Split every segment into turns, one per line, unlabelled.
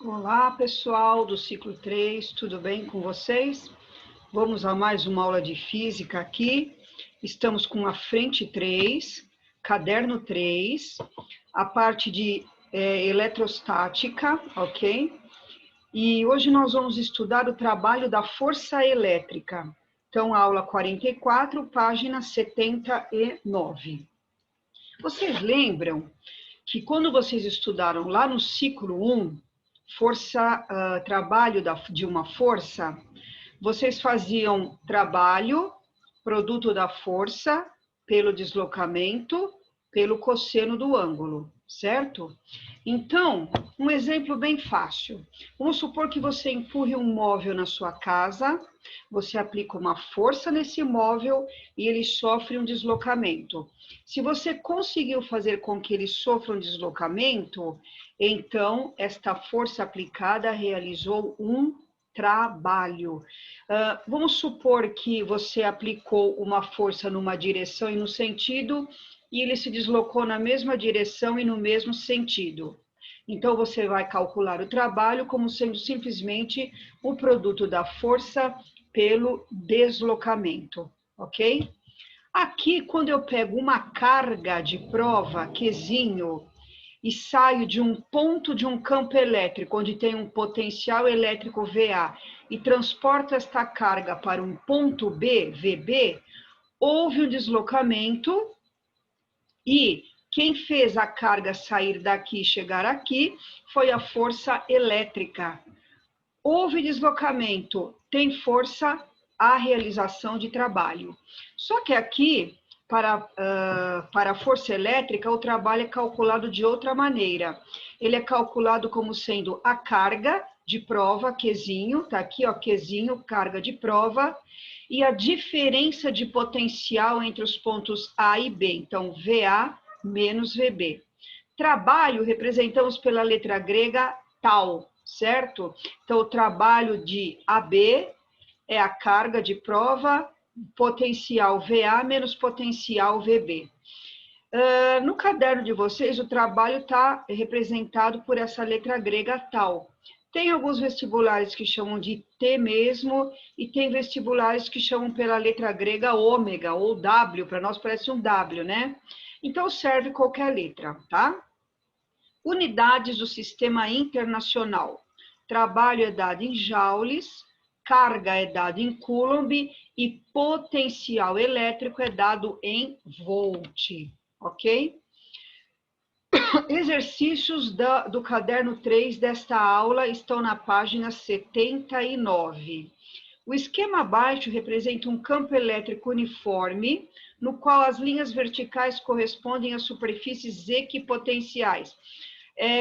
Olá, pessoal do ciclo 3, tudo bem com vocês? Vamos a mais uma aula de física aqui. Estamos com a frente 3, caderno 3, a parte de eletrostática, ok? E hoje nós vamos estudar o trabalho da força elétrica. Então, aula 44, página 79. Vocês lembram que quando vocês estudaram lá no ciclo 1, trabalho de uma força, vocês faziam trabalho, produto da força, pelo deslocamento, pelo cosseno do ângulo, certo? Então, um exemplo bem fácil. Vamos supor que você empurre um móvel na sua casa, você aplica uma força nesse móvel e ele sofre um deslocamento. Se você conseguiu fazer com que ele sofra um deslocamento, então esta força aplicada realizou um trabalho. Vamos supor que você aplicou uma força numa direção e no sentido, e ele se deslocou na mesma direção e no mesmo sentido. Então, você vai calcular o trabalho como sendo simplesmente o produto da força pelo deslocamento, ok? Aqui, quando eu pego uma carga de prova, Qzinho, e saio de um ponto de um campo elétrico, onde tem um potencial elétrico VA, e transporto esta carga para um ponto B, VB, houve um deslocamento e quem fez a carga sair daqui e chegar aqui foi a força elétrica. Houve deslocamento, tem força, a realização de trabalho. Só que aqui, para a força elétrica, o trabalho é calculado de outra maneira. Ele é calculado como sendo a carga de prova, Qzinho, tá aqui, ó, Qzinho, carga de prova, e a diferença de potencial entre os pontos A e B, então VA menos VB. Trabalho representamos pela letra grega tal, certo? Então, o trabalho de AB é a carga de prova, potencial VA menos potencial VB. No caderno de vocês, o trabalho está representado por essa letra grega tal. Tem alguns vestibulares que chamam de T mesmo, e tem vestibulares que chamam pela letra grega ômega, ou W, para nós parece um W, né? Então, serve qualquer letra, tá? Unidades do sistema internacional. Trabalho é dado em joules, carga é dado em coulomb e potencial elétrico é dado em volt, ok? Exercícios do caderno 3 desta aula estão na página 79. O esquema abaixo representa um campo elétrico uniforme, no qual as linhas verticais correspondem às superfícies equipotenciais.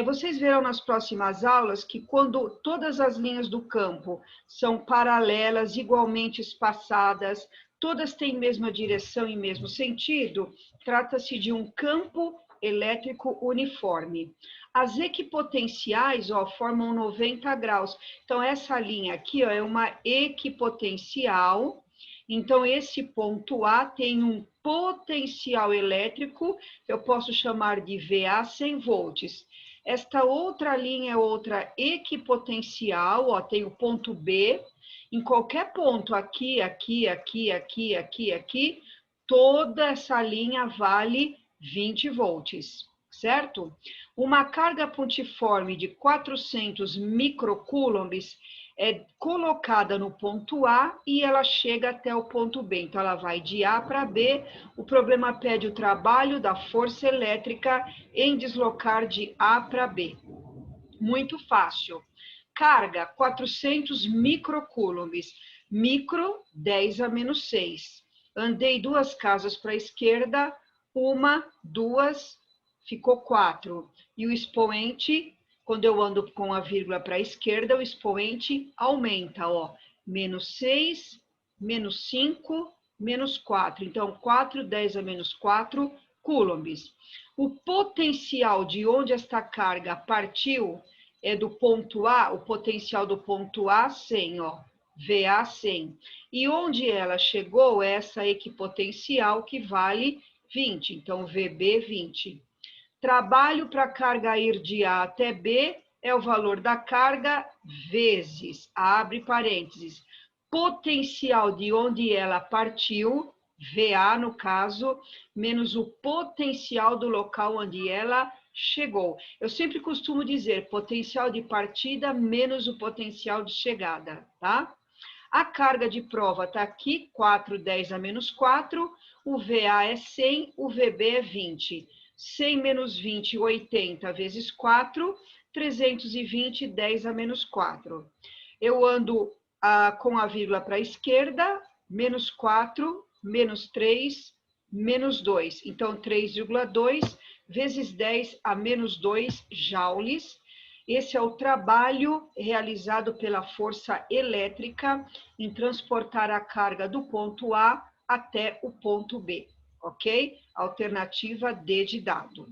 Vocês verão nas próximas aulas que quando todas as linhas do campo são paralelas, igualmente espaçadas, todas têm mesma direção e mesmo sentido, trata-se de um campo elétrico uniforme. As equipotenciais, ó, formam 90 graus. Então, essa linha aqui, ó, é uma equipotencial. Então, esse ponto A tem um potencial elétrico, eu posso chamar de VA 100 volts. Esta outra linha é outra equipotencial, ó, tem o ponto B. Em qualquer ponto, aqui, aqui, aqui, aqui, aqui, aqui, toda essa linha vale 20 volts, certo? Uma carga pontiforme de 400 microcoulombs é colocada no ponto A e ela chega até o ponto B. Então, ela vai de A para B. O problema pede o trabalho da força elétrica em deslocar de A para B. Muito fácil. Carga, 400 microcoulombs. Micro, 10 a menos 6. Andei 2 casas para a esquerda, 1, 2, ficou 4. E o expoente, quando eu ando com a vírgula para a esquerda, o expoente aumenta, ó. Menos 6, menos 5, menos 4. Então, 4, 10 a menos 4 coulombs. O potencial de onde esta carga partiu é do ponto A, o potencial do ponto A, 100, ó. VA 100. E onde ela chegou, essa equipotencial que vale 20. Então, VB 20. Trabalho para a carga ir de A até B é o valor da carga vezes, abre parênteses, potencial de onde ela partiu, VA no caso, menos o potencial do local onde ela chegou. Eu sempre costumo dizer potencial de partida menos o potencial de chegada, tá? A carga de prova está aqui, 4, 10 a menos 4, o VA é 100, o VB é 20. 100 menos 20, 80 vezes 4, 320, 10 a menos 4. Eu ando com a vírgula para a esquerda, menos 4, menos 3, menos 2. Então, 3,2 vezes 10 a menos 2 joules. Esse é o trabalho realizado pela força elétrica em transportar a carga do ponto A até o ponto B, ok? Alternativa D de dado.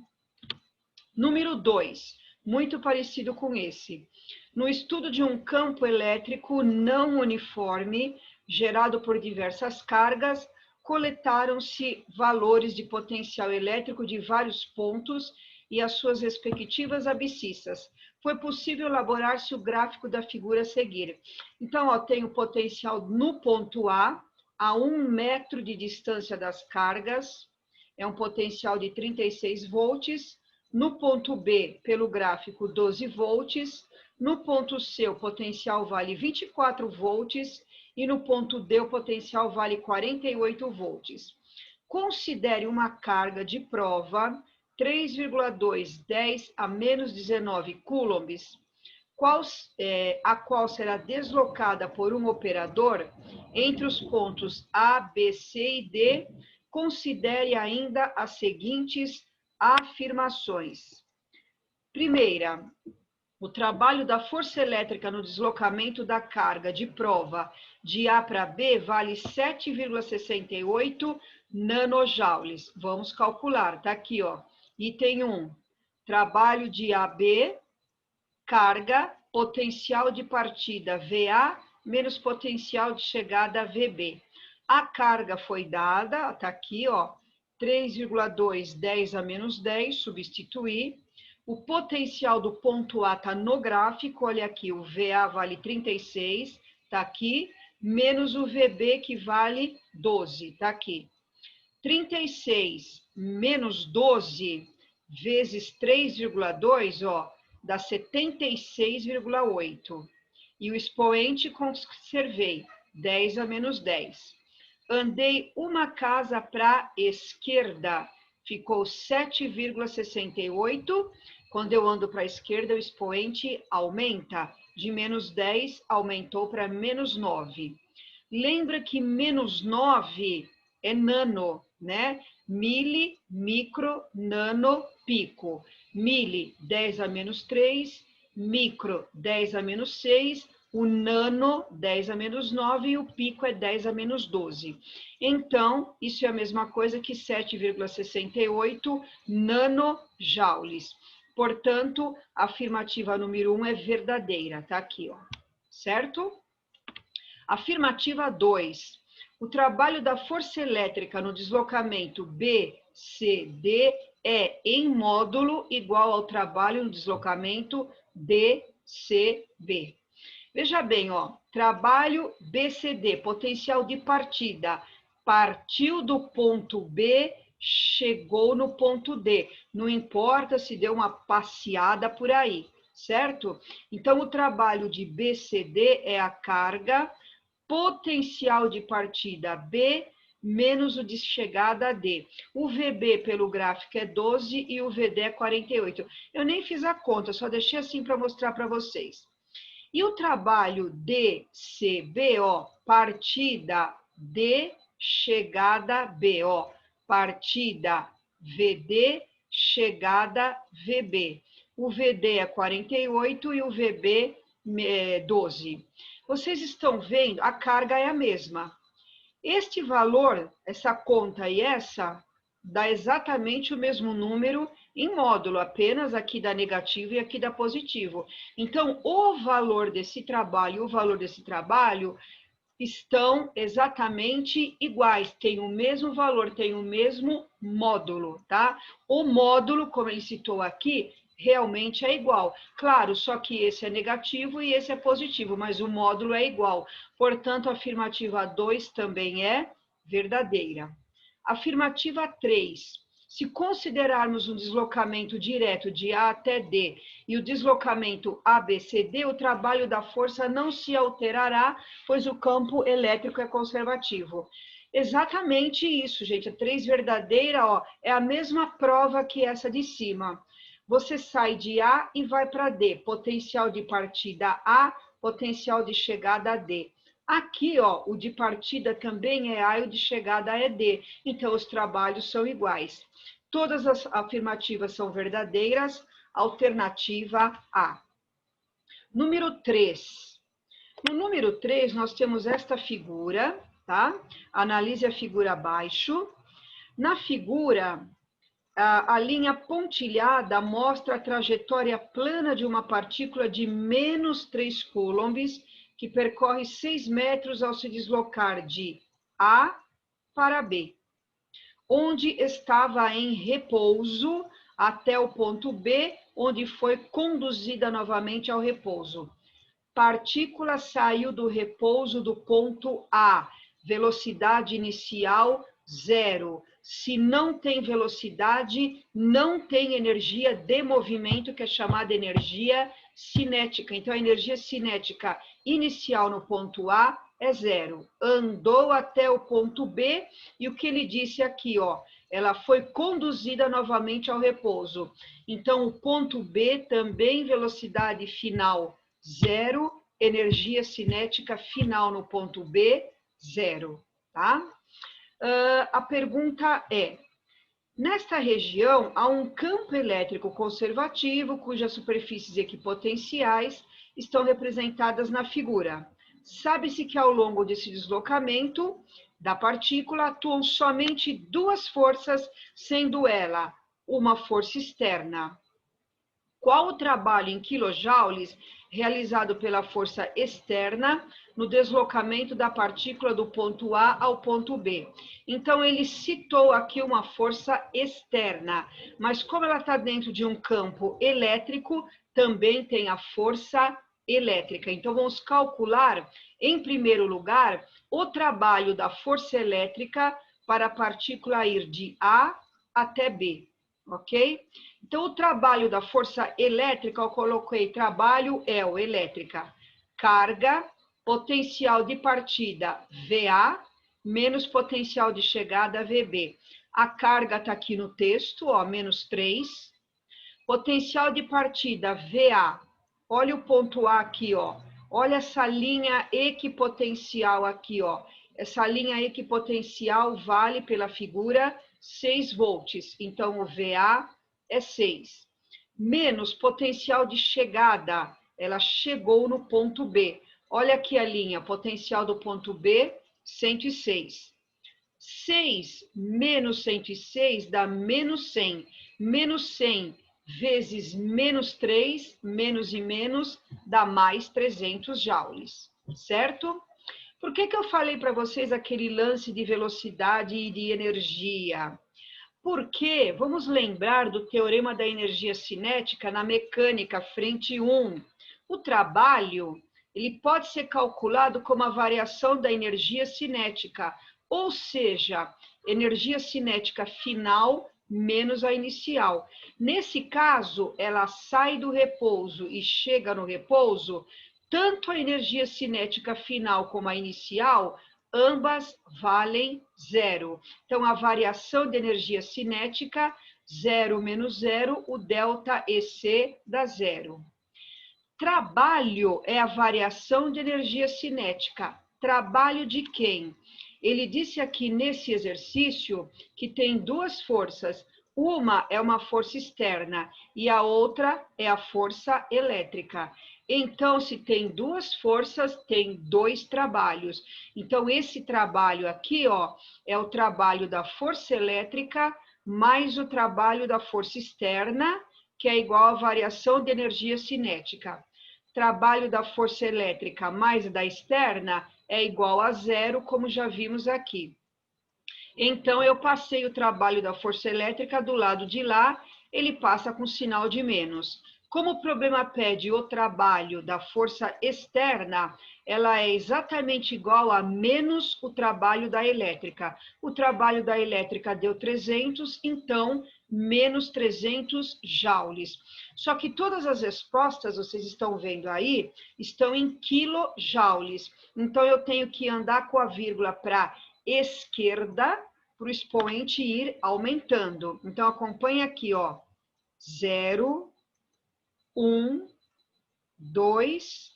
Número 2, muito parecido com esse. No estudo de um campo elétrico não uniforme, gerado por diversas cargas, coletaram-se valores de potencial elétrico de vários pontos e as suas respectivas abscissas. Foi possível elaborar-se o gráfico da figura a seguir. Então, ó, tem o potencial no ponto A 1 metro de distância das cargas, é um potencial de 36 volts. No ponto B, pelo gráfico, 12 volts. No ponto C, o potencial vale 24 volts. E no ponto D, o potencial vale 48 volts. Considere uma carga de prova 3,2, 10 a menos 19 coulombs, a qual será deslocada por um operador entre os pontos A, B, C e D. Considere ainda as seguintes afirmações. Primeira, o trabalho da força elétrica no deslocamento da carga de prova de A para B vale 7,68 nanojoules. Vamos calcular, tá aqui, ó. Item 1, trabalho de AB, carga, potencial de partida VA, menos potencial de chegada VB. A carga foi dada, tá aqui, ó, 3,2, 10 a menos 10, substituir. O potencial do ponto A está no gráfico, olha aqui, o VA vale 36, está aqui, menos o VB que vale 12, está aqui. 36 menos 12 vezes 3,2, ó, dá 76,8. E o expoente conservei, 10 a menos 10. Andei uma casa para a esquerda, ficou 7,68. Quando eu ando para a esquerda, o expoente aumenta. De menos 10, aumentou para menos 9. Lembra que menos 9 é nano, né? Mili, micro, nano, pico. Mili, 10 a menos 3. Micro, 10 a menos 6. O nano, 10 a menos 9. E o pico é 10 a menos 12. Então, isso é a mesma coisa que 7,68 nanojoules. Portanto, a afirmativa número 1 é verdadeira, tá aqui, ó, certo? Afirmativa 2. O trabalho da força elétrica no deslocamento BCD é, em módulo, igual ao trabalho no deslocamento DCB. Veja bem, ó, trabalho BCD, potencial de partida, partiu do ponto B, chegou no ponto D. Não importa se deu uma passeada por aí, certo? Então, o trabalho de BCD é a carga, potencial de partida B, menos o de chegada D. O VB pelo gráfico é 12 e o VD é 48. Eu nem fiz a conta, só deixei assim para mostrar para vocês. E o trabalho DCB, ó, partida D, chegada B, ó, partida VD, chegada VB. O VD é 48 e o VB é 12. Vocês estão vendo, a carga é a mesma. Este valor, essa conta e essa, dá exatamente o mesmo número em módulo, apenas aqui dá negativo e aqui dá positivo. Então, o valor desse trabalho e o valor desse trabalho estão exatamente iguais, tem o mesmo valor, tem o mesmo módulo, tá? O módulo, como ele citou aqui, realmente é igual. Claro, só que esse é negativo e esse é positivo, mas o módulo é igual. Portanto, a afirmativa 2 também é verdadeira. Afirmativa 3. Se considerarmos um deslocamento direto de A até D e o deslocamento ABCD, o trabalho da força não se alterará, pois o campo elétrico é conservativo. Exatamente isso, gente. A 3 verdadeira, ó, é a mesma prova que essa de cima. Você sai de A e vai para D. Potencial de partida A, potencial de chegada D. Aqui, ó, o de partida também é A e o de chegada é D. Então, os trabalhos são iguais. Todas as afirmativas são verdadeiras. Alternativa A. Número 3. No número 3, nós temos esta figura, tá? Analise a figura abaixo. Na figura, a linha pontilhada mostra a trajetória plana de uma partícula de menos 3 coulombs, que percorre 6 metros ao se deslocar de A para B, onde estava em repouso até o ponto B, onde foi conduzida novamente ao repouso. Partícula saiu do repouso do ponto A, velocidade inicial 0. Se não tem velocidade, não tem energia de movimento, que é chamada energia cinética. Então, a energia cinética inicial no ponto A é 0. Andou até o ponto B, e o que ele disse aqui, ó, ela foi conduzida novamente ao repouso. Então, o ponto B também velocidade final 0, energia cinética final no ponto B, 0, tá? A pergunta é, nesta região há um campo elétrico conservativo, cujas superfícies equipotenciais estão representadas na figura. Sabe-se que ao longo desse deslocamento da partícula atuam somente duas forças, sendo ela uma força externa. Qual o trabalho em quilojoules realizado pela força externa no deslocamento da partícula do ponto A ao ponto B? Então, ele citou aqui uma força externa, mas como ela está dentro de um campo elétrico, também tem a força elétrica. Então, vamos calcular, em primeiro lugar, o trabalho da força elétrica para a partícula ir de A até B, ok? Então, o trabalho da força elétrica, eu coloquei trabalho, elétrica. Carga, potencial de partida, VA, menos potencial de chegada, VB. A carga está aqui no texto, ó, menos 3. Potencial de partida, VA. Olha o ponto A aqui, ó. Olha essa linha equipotencial aqui, ó. Essa linha equipotencial vale pela figura 6 volts. Então, o VA é 6. Menos potencial de chegada. Ela chegou no ponto B. Olha aqui a linha, potencial do ponto B, 106. 6 menos 106 dá menos 100. Menos 100 vezes menos 3, menos e menos, dá mais 300 joules, certo? Por que eu falei para vocês aquele lance de velocidade e de energia? Porque vamos lembrar do teorema da energia cinética na mecânica, frente 1. O trabalho, ele pode ser calculado como a variação da energia cinética, ou seja, energia cinética final menos a inicial. Nesse caso, ela sai do repouso e chega no repouso, tanto a energia cinética final como a inicial, ambas valem 0. Então, a variação de energia cinética, 0 menos 0, o delta EC dá 0. Trabalho é a variação de energia cinética. Trabalho de quem? Ele disse aqui nesse exercício que tem duas forças. Uma é uma força externa e a outra é a força elétrica. Então, se tem duas forças, tem dois trabalhos. Então, esse trabalho aqui, ó, é o trabalho da força elétrica mais o trabalho da força externa, que é igual à variação de energia cinética. Trabalho da força elétrica mais da externa é igual a 0, como já vimos aqui. Então, eu passei o trabalho da força elétrica do lado de lá ele passa com sinal de menos. Como o problema pede o trabalho da força externa, ela é exatamente igual a menos o trabalho da elétrica. O trabalho da elétrica deu 300, então menos 300 joules. Só que todas as respostas, vocês estão vendo aí, estão em quilojoules. Então eu tenho que andar com a vírgula para esquerda, para o expoente ir aumentando. Então acompanha aqui, ó, 0, 1, 2,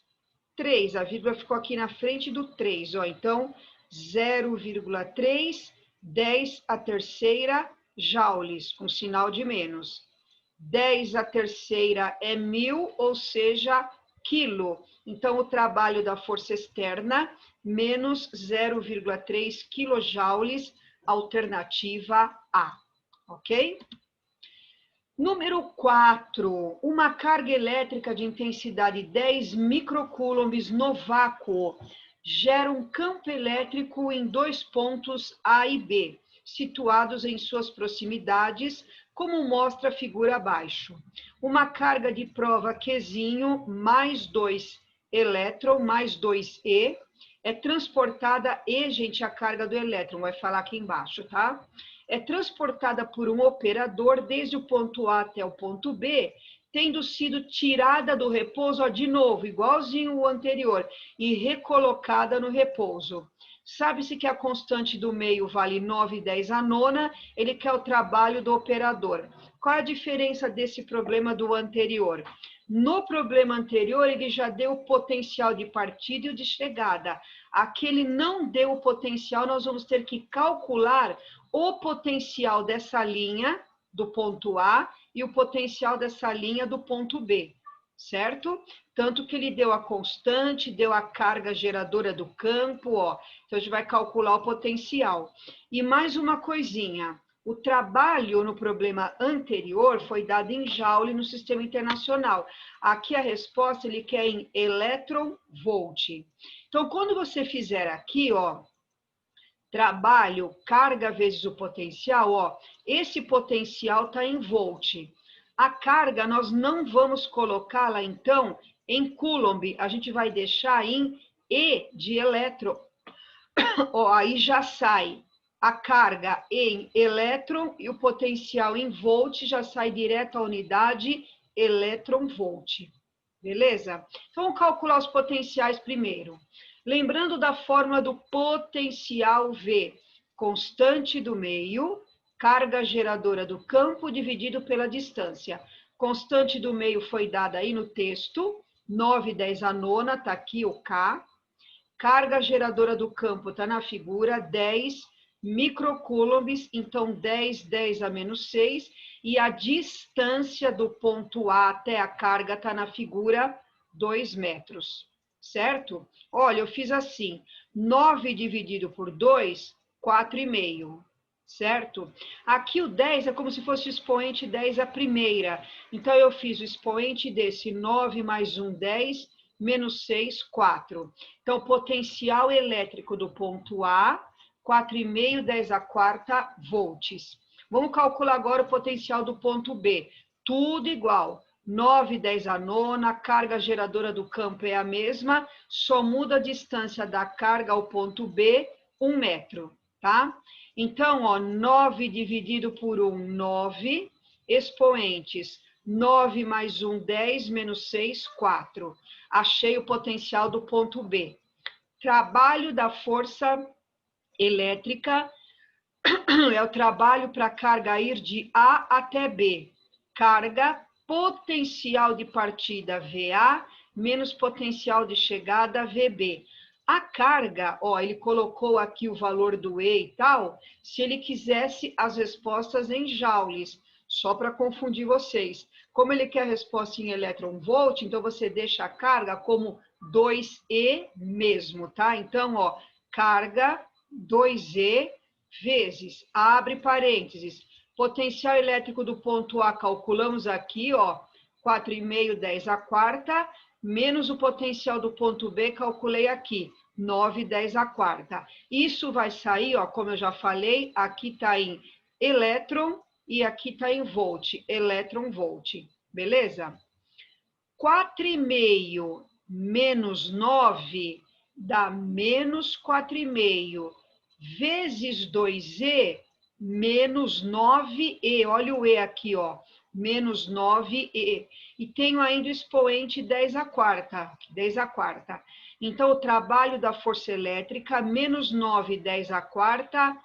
3. A vírgula ficou aqui na frente do 3, ó. Então, 0,3, 10 a terceira joules, com sinal de menos. 10 a terceira é 1000, ou seja, quilo. Então, o trabalho da força externa, menos 0,3 quilojoules, alternativa A. Ok? Número 4, uma carga elétrica de intensidade 10 microcoulombs no vácuo gera um campo elétrico em 2 pontos A e B, situados em suas proximidades, como mostra a figura abaixo. Uma carga de prova Qzinho mais 2 elétron mais 2E é transportada, gente, a carga do elétron, vai falar aqui embaixo, tá? É transportada por um operador desde o ponto A até o ponto B, tendo sido tirada do repouso, ó, de novo, igualzinho o anterior, e recolocada no repouso. Sabe-se que a constante do meio vale 9/10 a nona, ele quer o trabalho do operador. Qual a diferença desse problema do anterior? No problema anterior, ele já deu o potencial de partida e o de chegada. Aqui ele não deu o potencial, nós vamos ter que calcular o potencial dessa linha do ponto A e o potencial dessa linha do ponto B, certo? Tanto que ele deu a constante, deu a carga geradora do campo, ó. Então a gente vai calcular o potencial. E mais uma coisinha, o trabalho no problema anterior foi dado em joule no sistema internacional. Aqui a resposta ele quer em elétron-volt. Então quando você fizer aqui, ó, trabalho, carga vezes o potencial, ó, esse potencial está em volt. A carga, nós não vamos colocá-la, então, em coulomb, a gente vai deixar em E de elétron. Ó, aí já sai a carga em elétron e o potencial em volt, já sai direto à unidade elétron-volt. Beleza? Então, vamos calcular os potenciais primeiro. Lembrando da fórmula do potencial V, constante do meio, carga geradora do campo dividido pela distância. Constante do meio foi dada aí no texto, 9/10 a nona, tá aqui o K. Carga geradora do campo tá na figura, 10 microcoulombs, então 10/10 a menos 6. E a distância do ponto A até a carga tá na figura, 2 metros. Certo? Olha, eu fiz assim, 9 dividido por 2, 4,5, certo? Aqui o 10 é como se fosse o expoente 10 a primeira. Então, eu fiz o expoente desse 9 mais 1, 10, menos 6, 4. Então, potencial elétrico do ponto A, 4,5, 10 a quarta volts. Vamos calcular agora o potencial do ponto B. Tudo igual. 9/10 a nona, carga geradora do campo é a mesma, só muda a distância da carga ao ponto B, 1 metro, tá? Então, ó, 9 dividido por 1, 9, expoentes, 9 mais 1, 10, menos 6, 4. Achei o potencial do ponto B. Trabalho da força elétrica é o trabalho para a carga ir de A até B. Carga, potencial de partida VA, menos potencial de chegada VB. A carga, ó, ele colocou aqui o valor do E e tal, se ele quisesse as respostas em joules, só para confundir vocês. Como ele quer a resposta em elétron-volt, então você deixa a carga como 2E mesmo, tá? Então, ó, carga 2E vezes, abre parênteses, potencial elétrico do ponto A, calculamos aqui, ó, 4,5, 10 a quarta, menos o potencial do ponto B, calculei aqui, 9, 10 a quarta. Isso vai sair, ó, como eu já falei, aqui está em elétron e aqui está em volt, elétron volt, beleza? 4,5 menos 9 dá menos 4,5 vezes 2e menos 9e. Olha o e aqui, ó, menos 9e. E tenho ainda o expoente 10 à quarta, 10 à quarta. Então, o trabalho da força elétrica, menos 9, 10 à quarta,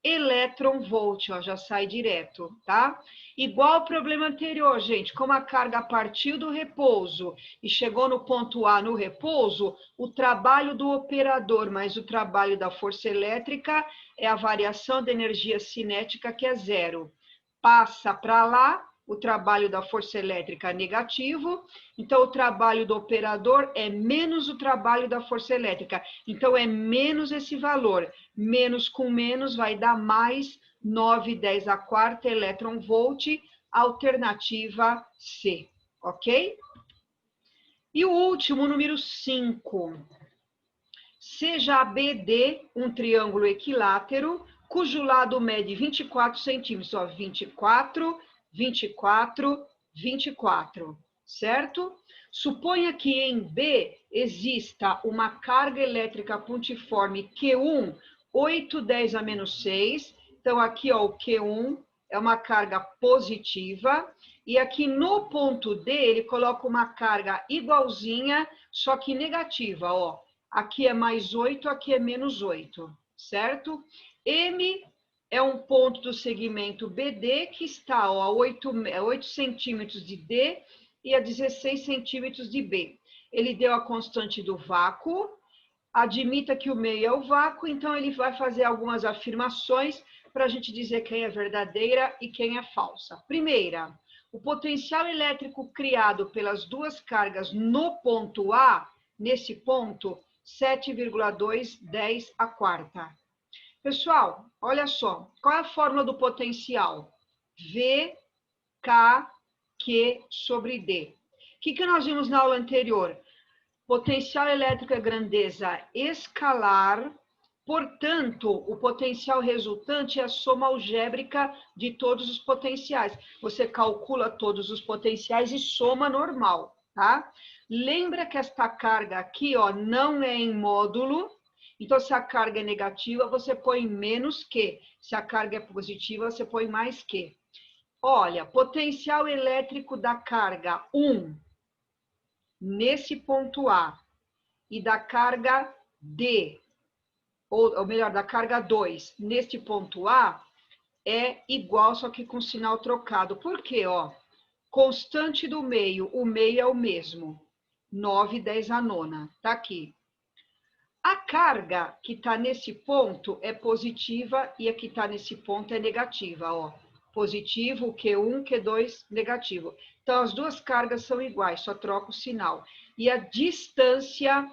elétron-volt, ó, já sai direto, tá? Igual ao problema anterior, gente, como a carga partiu do repouso e chegou no ponto A no repouso, o trabalho do operador mais o trabalho da força elétrica é a variação da energia cinética, que é zero. Passa para lá, o trabalho da força elétrica é negativo, então o trabalho do operador é menos o trabalho da força elétrica, então é menos esse valor, menos com menos vai dar mais 9, 10 à quarta elétron-volt, alternativa C, ok? E o último, número 5. Seja ABD um triângulo equilátero, cujo lado mede 24 centímetros, ó, 24, 24, 24, certo? Suponha que em B exista uma carga elétrica pontiforme Q1, 8, 10 a menos 6. Então, aqui, ó, o Q1 é uma carga positiva. E aqui no ponto D, ele coloca uma carga igualzinha, só que negativa, ó. Aqui é mais 8, aqui é menos 8, certo? M é um ponto do segmento BD que está ó, a 8 centímetros de D e a 16 centímetros de B. Ele deu a constante do vácuo, admita que o meio é o vácuo, então ele vai fazer algumas afirmações para a gente dizer quem é verdadeira e quem é falsa. Primeira, o potencial elétrico criado pelas duas cargas no ponto A, nesse ponto, 7,2, 10 à quarta. Pessoal, olha só, qual é a fórmula do potencial? V, K, Q sobre D. O que nós vimos na aula anterior? Potencial elétrico é grandeza escalar, portanto, o potencial resultante é a soma algébrica de todos os potenciais. Você calcula todos os potenciais e soma normal, tá? Lembra que esta carga aqui, ó, não é em módulo. Então, se a carga é negativa, você põe menos Q. Se a carga é positiva, você põe mais Q. Olha, potencial elétrico da carga 1 nesse ponto A e da carga D, ou melhor, da carga 2 neste ponto A, é igual, só que com sinal trocado. Por quê? Ó, constante do meio, o meio é o mesmo. 9, 10 a nona, tá aqui. A carga que está nesse ponto é positiva e a que está nesse ponto é negativa, ó. Positivo, Q1, Q2, negativo. Então, as duas cargas são iguais, só troca o sinal. E a distância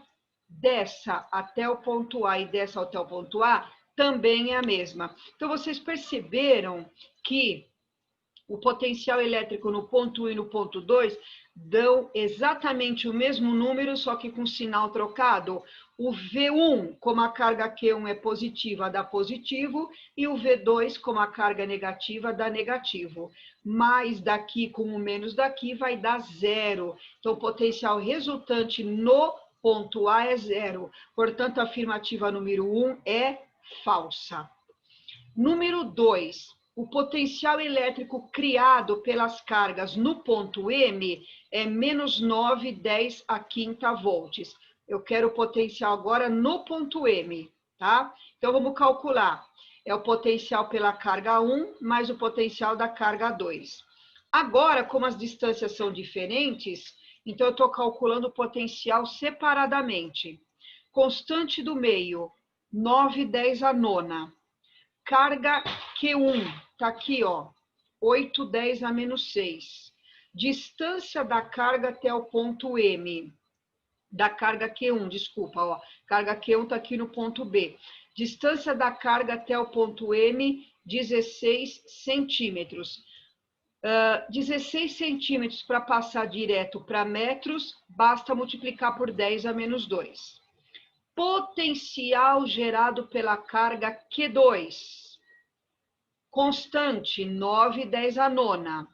dessa até o ponto A e dessa até o ponto A também é a mesma. Então, vocês perceberam que o potencial elétrico no ponto 1 e no ponto 2 dão exatamente o mesmo número, só que com sinal trocado. O V1, como a carga Q1 é positiva, dá positivo, e o V2, como a carga negativa, dá negativo. Mais daqui com o menos daqui vai dar zero. Então, o potencial resultante no ponto A é zero. Portanto, a afirmativa número 1 é falsa. Número 2. O potencial elétrico criado pelas cargas no ponto M é menos 9, 10 a quinta volts. Eu quero o potencial agora no ponto M, tá? Então, vamos calcular. É o potencial pela carga 1 mais o potencial da carga 2. Agora, como as distâncias são diferentes, então eu estou calculando o potencial separadamente. Constante do meio, 9, 10 a nona. Carga Q1, tá aqui, ó, 8, 10 a menos 6. Distância da carga até o ponto M, da carga Q1, desculpa, ó, carga Q1 tá aqui no ponto B. Distância da carga até o ponto M, 16 centímetros. 16 centímetros para passar direto para metros, basta multiplicar por 10 a menos 2. Potencial gerado pela carga Q2. Constante, 9, 10 a nona.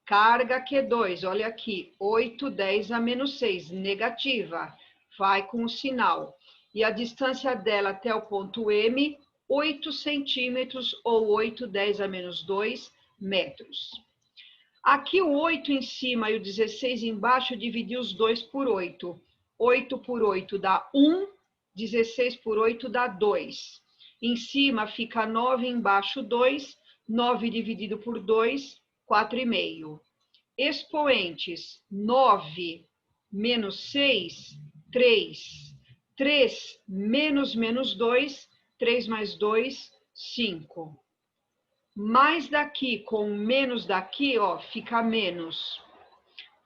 Carga Q2, olha aqui, 8, 10 a menos 6, negativa. Vai com o sinal. E a distância dela até o ponto M, 8 centímetros ou 8, 10 a menos 2 metros. Aqui o 8 em cima e o 16 embaixo, eu dividi os dois por 8. 8 por 8 dá 1, 16 por 8 dá 2. Em cima fica 9, embaixo 2, 9 dividido por 2, 4,5. Expoentes, 9 menos 6, 3. 3 menos 2, 3 mais 2, 5. Mais daqui com menos daqui, ó, fica menos.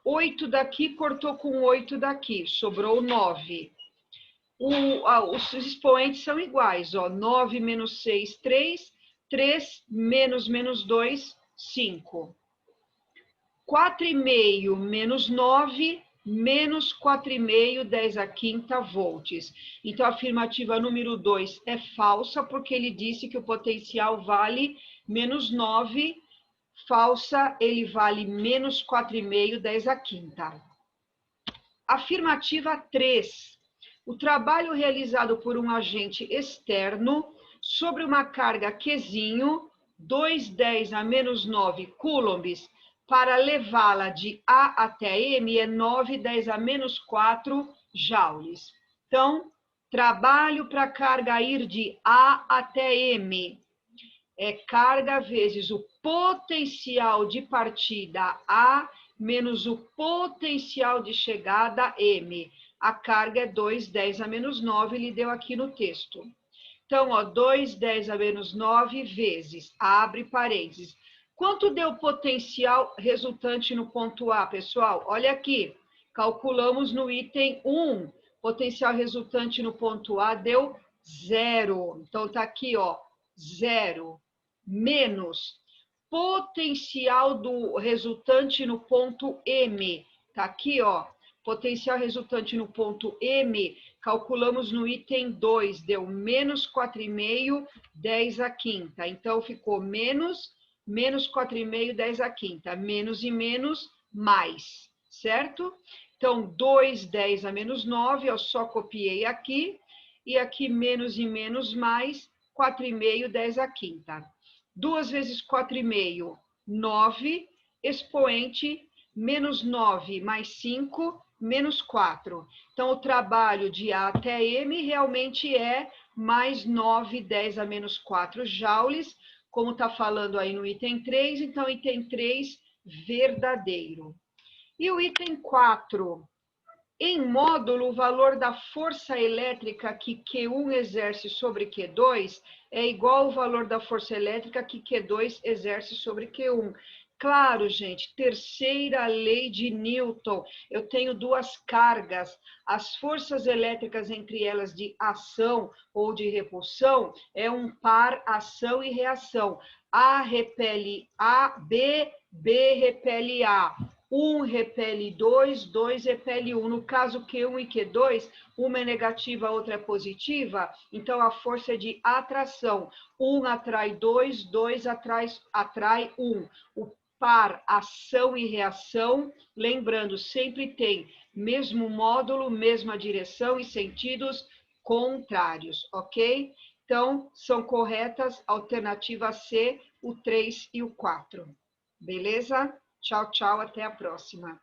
8 daqui cortou com 8 daqui, sobrou 9. Os expoentes são iguais, ó, 9 menos 6, 3. 3 menos 2, 5. 4,5 menos 9, menos 4,5, 10 a quinta volts. Então, a afirmativa número 2 é falsa, porque ele disse que o potencial vale menos 9, falsa, ele vale menos 4,5, 10 a quinta. Afirmativa 3. O trabalho realizado por um agente externo sobre uma carga Qzinho, 2,10 a menos 9 coulombs, para levá-la de A até M é 9,10 a menos 4 joules. Então, trabalho para a carga ir de A até M é carga vezes o potencial de partida A menos o potencial de chegada M. A carga é 2,10 a menos 9, ele deu aqui no texto. Então, ó, 2,10 a menos 9 vezes, abre parênteses. Quanto deu o potencial resultante no ponto A, pessoal? Olha aqui, calculamos no item 1. Potencial resultante no ponto A deu 0. Então, tá aqui, ó, 0. Menos potencial do resultante no ponto M. Tá aqui, ó, potencial resultante no ponto M, calculamos no item 2, deu menos 4,5, 10 a quinta. Então, ficou menos 4,5, 10 a quinta. Menos e menos, mais, certo? Então, 2, 10 a menos 9, eu só copiei aqui. E aqui, menos e menos, mais, 4,5, 10 a quinta. 2 vezes 4,5, 9, expoente, menos 9 mais 5, menos 4. Então, o trabalho de A até M realmente é mais 9, 10 a menos 4 joules, como está falando aí no item 3, então, item 3, verdadeiro. E o item 4, em módulo, o valor da força elétrica que Q1 exerce sobre Q2 é igual ao valor da força elétrica que Q2 exerce sobre Q1. Claro, gente, terceira lei de Newton. Eu tenho duas cargas. As forças elétricas entre elas de ação ou de repulsão é um par ação e reação. A repele A, B repele A. 1 repele 2, 2 repele 1. No caso Q1 e Q2, uma é negativa, a outra é positiva, então a força é de atração. 1 atrai 2, 2 atrai 1. O par ação e reação, lembrando, sempre tem mesmo módulo, mesma direção e sentidos contrários, ok? Então, são corretas alternativa C, o 3 e o 4. Beleza? Tchau, tchau, até a próxima.